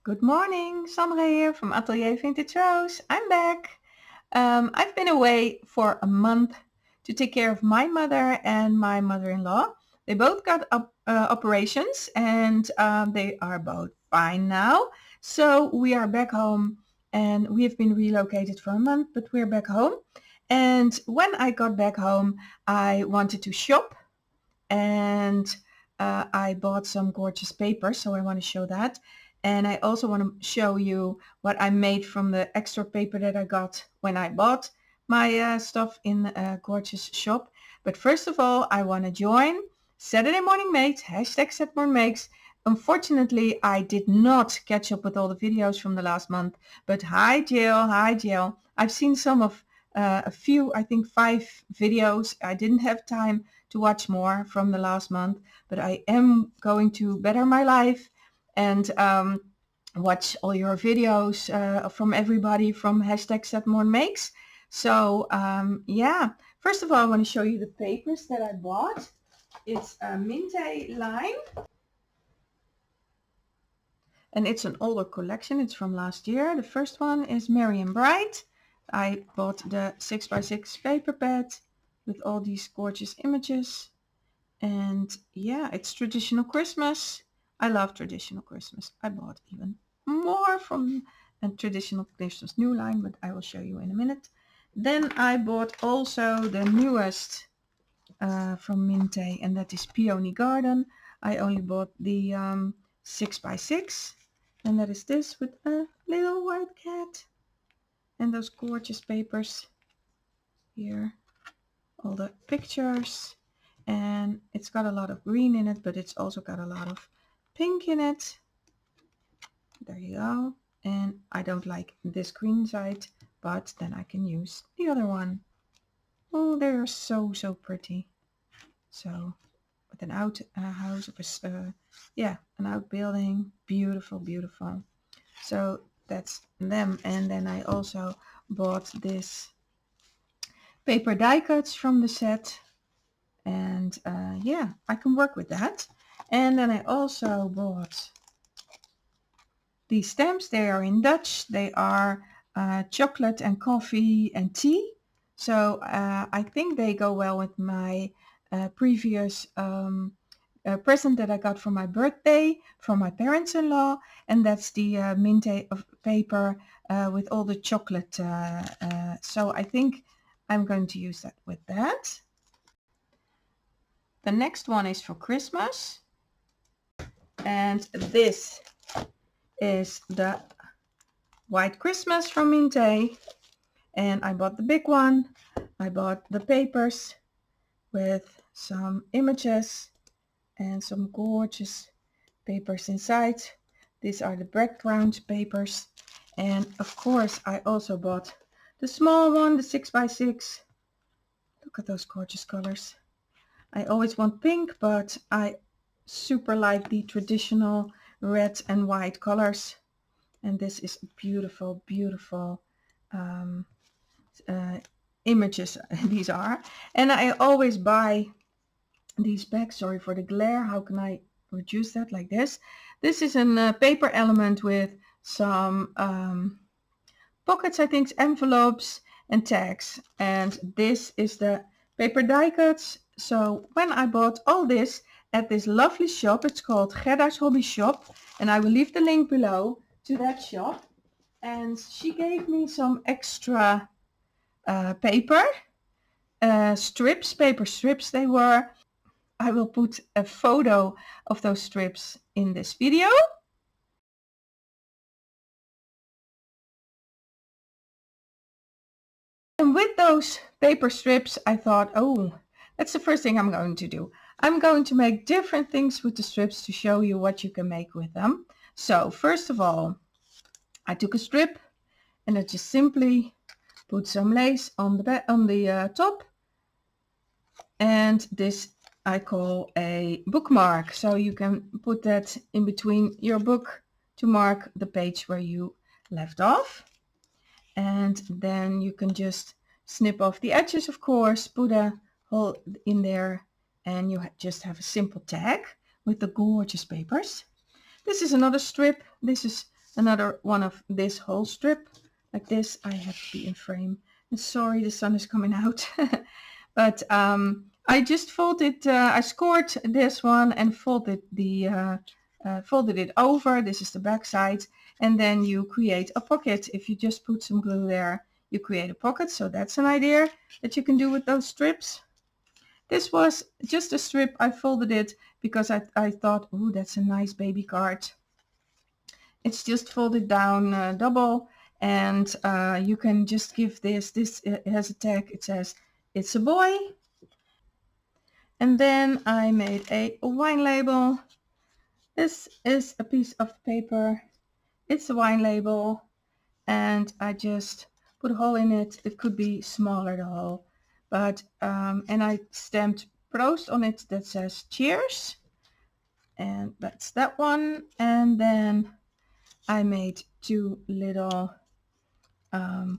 Good morning, Sandra here from Atelier Vintage Rose. I'm back. I've been away for a month to take care of my mother and my mother-in-law. They both got operations and they are both fine now. So we are back home and we have been relocated for a month, but we're back home. And when I got back home, I wanted to shop and I bought some gorgeous paper, so I want to show that. And I also want to show you what I made from the extra paper that I got when I bought my stuff in a gorgeous shop. But first of all, I want to join Saturday Morning Makes, hashtag Saturday Morning Makes. Unfortunately, I did not catch up with all the videos from the last month. But hi Jill, hi Jill. I've seen some of a few, I think 5 videos. I didn't have time to watch more from the last month, but I am going to better my life and watch all your videos from everybody from hashtag #SetMoreMakes. So yeah, first of all, I want to show you the papers that I bought. It's a Minte line and it's an older collection. It's from last year. The first one is Merry and Bright. I bought the 6x6 paper pad with all these gorgeous images. And yeah, it's traditional Christmas. I love traditional Christmas. I bought even more from a traditional Christmas new line, but I will show you in a minute. Then I bought also the newest from Minte, and that is Peony Garden. I only bought the 6x6, and that is this with a little white cat and those gorgeous papers here, all the pictures. And it's got a lot of green in it, but it's also got a lot of pink in it. There you go. And I don't like this green side, but then I can use the other one. Oh, they're so pretty. So with an house of an outbuilding, beautiful. So that's them. And then I also bought this paper die cuts from the set. And yeah, I can work with that. And then I also bought these stamps. They are in Dutch. They are chocolate and coffee and tea. So I think they go well with my previous present that I got for my birthday from my parents-in-law. And that's the Minte of paper with all the chocolate. So I think I'm going to use that with that. The next one is for Christmas, and this is the White Christmas from Minte, and I bought the big one. I bought the papers with some images and some gorgeous papers inside. These are the background papers, and of course I also bought the small one, the 6x6. Look at those gorgeous colors. I always want pink, but I super like the traditional red and white colors. And this is beautiful images these are. And I always buy these bags. Sorry for the glare. How can I reduce that? Like this. This is a paper element with some pockets, I think, envelopes and tags. And this is the paper die cuts. So when I bought all this at this lovely shop, it's called Gerda's Hobby Shop, and I will leave the link below to that shop. And she gave me some extra paper strips, paper strips they were. I will put a photo of those strips in this video. And with those paper strips, I thought, oh, that's the first thing I'm going to do. I'm going to make different things with the strips to show you what you can make with them. So first of all, I took a strip and I just simply put some lace on the top. And this I call a bookmark. So you can put that in between your book to mark the page where you left off. And then you can just snip off the edges, of course, put a hole in there, and you just have a simple tag with the gorgeous papers. This is another strip. This is another one of this whole strip like this. I have to be in frame. And sorry, the sun is coming out. But I just folded, I scored this one and folded it over. This is the back side. And then you create a pocket. If you just put some glue there, you create a pocket. So that's an idea that you can do with those strips. This was just a strip. I folded it because I thought, ooh, that's a nice baby card. It's just folded down double, and you can just give this it has a tag. It says it's a boy. And then I made a wine label. This is a piece of paper. It's a wine label, and I just put a hole in it. It could be smaller, the hole, but and I stamped Proost on it that says cheers, and that's that one. And then I made two little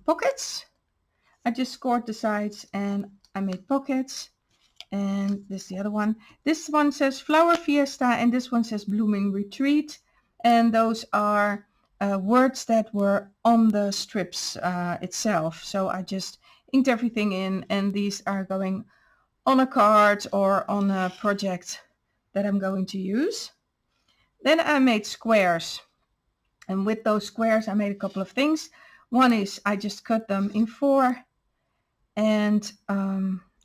pockets. I just scored the sides and I made pockets. And this is the other one. This one says Flower Fiesta and this one says Blooming Retreat. And those are words that were on the strips itself. So I just inked everything in, and these are going on a card or on a project that I'm going to use. Then I made squares. And with those squares, I made a couple of things. One is I just cut them in 4, and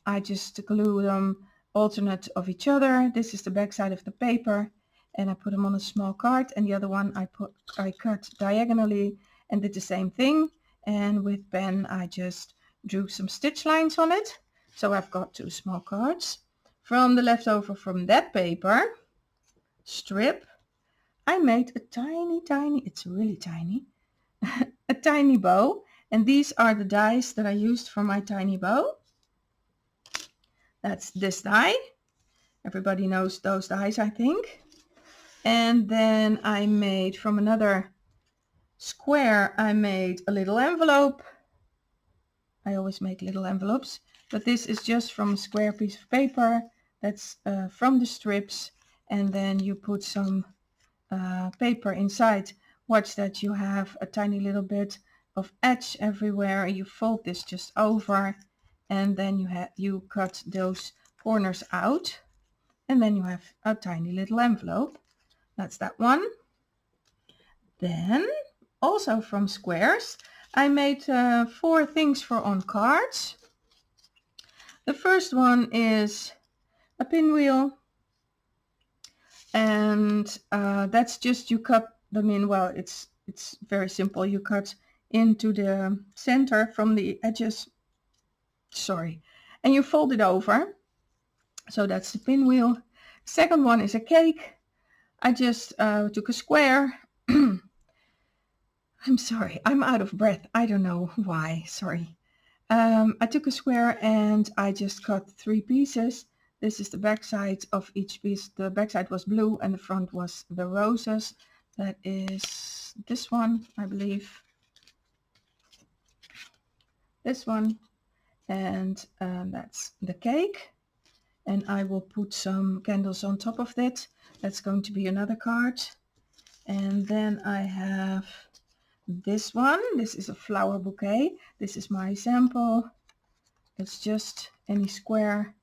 I just glue them alternate of each other. This is the back side of the paper, and I put them on a small card. And the other one I cut diagonally and did the same thing. And with pen, I just drew some stitch lines on it. So I've got 2 small cards. From the leftover from that paper strip, I made a tiny, it's really tiny, a tiny bow. And these are the dies that I used for my tiny bow. That's this die. Everybody knows those dies, I think. And then I made from another square, I made a little envelope. I always make little envelopes, but this is just from a square piece of paper. That's from the strips. And then you put some paper inside. Watch that you have a tiny little bit of edge everywhere. You fold this just over, and then you cut those corners out, and then you have a tiny little envelope. That's that one. Then also from squares, I made 4 things for on cards. The first one is a pinwheel. And that's just, you cut them in, well, it's very simple. You cut into the center from the edges, and you fold it over. So that's the pinwheel. Second one is a cake. I just took a square. I'm sorry, I'm out of breath. I don't know why, sorry. I took a square and I just cut 3 pieces. This is the back side of each piece. The back side was blue and the front was the roses. That is this one, I believe. This one. And that's the cake. And I will put some candles on top of that. That's going to be another card. And then I have this one. This is a flower bouquet. This is my sample. It's just any square.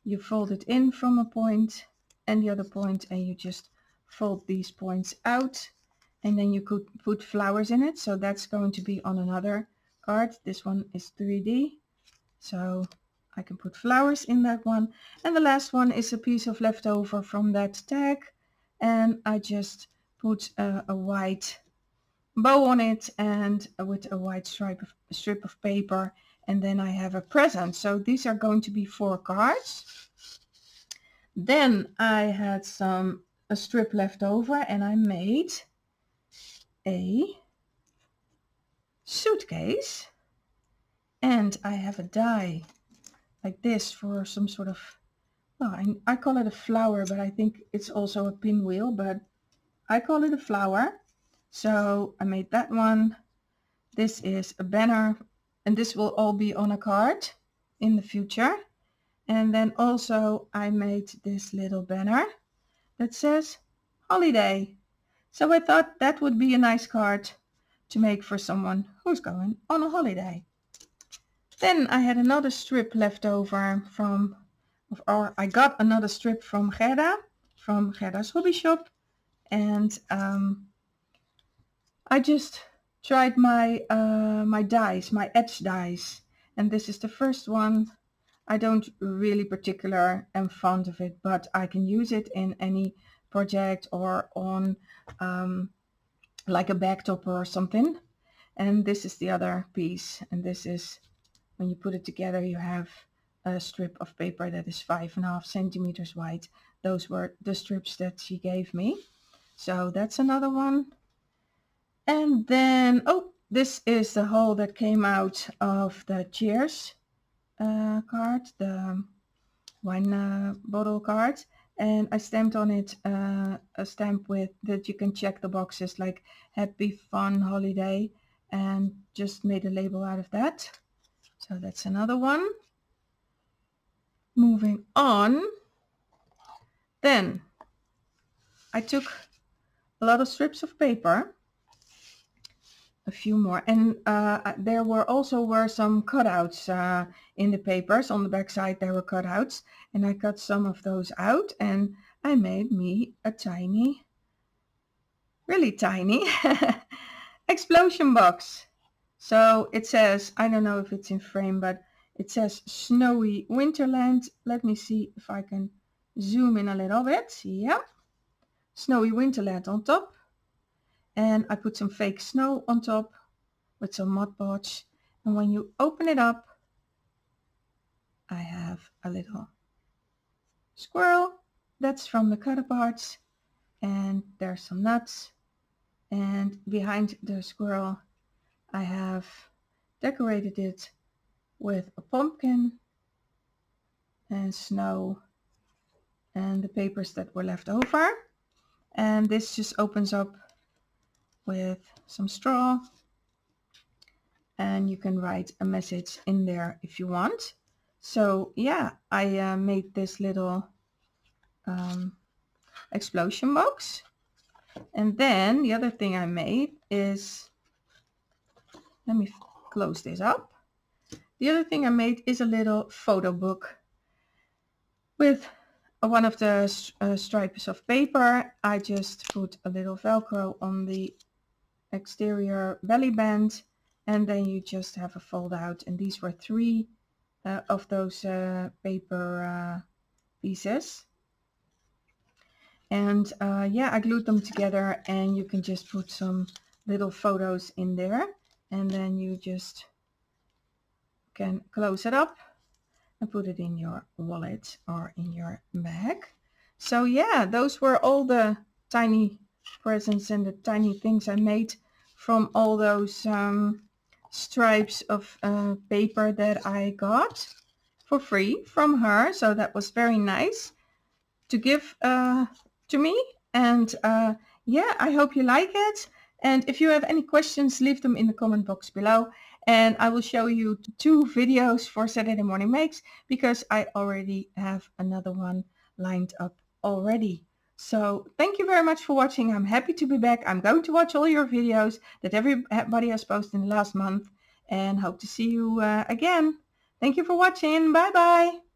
You fold it in from a point and the other point, and you just fold these points out, and then you could put flowers in it. So that's going to be on another card. This one is 3D, so I can put flowers in that one. And the last one is a piece of leftover from that tag, and I just put a white bow on it and with a white strip of paper. And then I have a present. So these are going to be 4 cards. Then I had a strip left over, and I made a suitcase. And I have a die like this for some sort of, well, I call it a flower, but I think it's also a pinwheel, but I call it a flower. So I made that one. This is a banner. And this will all be on a card in the future. And then also I made this little banner that says holiday. So I thought that would be a nice card to make for someone who's going on a holiday. Then I had another strip left over or I got another strip from Gerda's hobby shop, and I just tried my my edge dies, and this is the first one. I don't really particular am fond of it, but I can use it in any project or on like a bag topper or something. And this is the other piece, and this is, when you put it together, you have a strip of paper that is 5.5 centimeters wide. Those were the strips that she gave me. So that's another one. And then, oh, this is the hole that came out of the Cheers card, the wine bottle card. And I stamped on it a stamp with that you can check the boxes like happy, fun, holiday, and just made a label out of that. So that's another one. Moving on. Then I took a lot of strips of paper, a few more, and there were some cutouts in the papers. On the back side there were cutouts, and I cut some of those out, and I made me a tiny, really tiny explosion box. So it says, I don't know if it's in frame, but it says Snowy Winterland. Let me see if I can zoom in a little bit. Yeah, Snowy Winterland on top. And I put some fake snow on top with some Mod Podge. And when you open it up, I have a little squirrel. That's from the cut parts. And there's some nuts. And behind the squirrel, I have decorated it with a pumpkin and snow and the papers that were left over. And this just opens up with some straw, and you can write a message in there if you want. So yeah, I made this little explosion box. And then the other thing I made is, let me close this up. The other thing I made is a little photo book with one of the stripes of paper. I just put a little Velcro on the exterior belly band, and then you just have a fold out. And these were 3 of those paper pieces. And yeah, I glued them together, and you can just put some little photos in there, and then you just can close it up and put it in your wallet or in your bag. So yeah, those were all the tiny presents and the tiny things I made from all those stripes of paper that I got for free from her. So that was very nice to give to me. And yeah, I hope you like it. And if you have any questions, leave them in the comment box below. And I will show you 2 videos for Saturday Morning Makes, because I already have another one lined up already. So thank you very much for watching. I'm happy to be back. I'm going to watch all your videos that everybody has posted in the last month, and hope to see you again. Thank you for watching. Bye bye.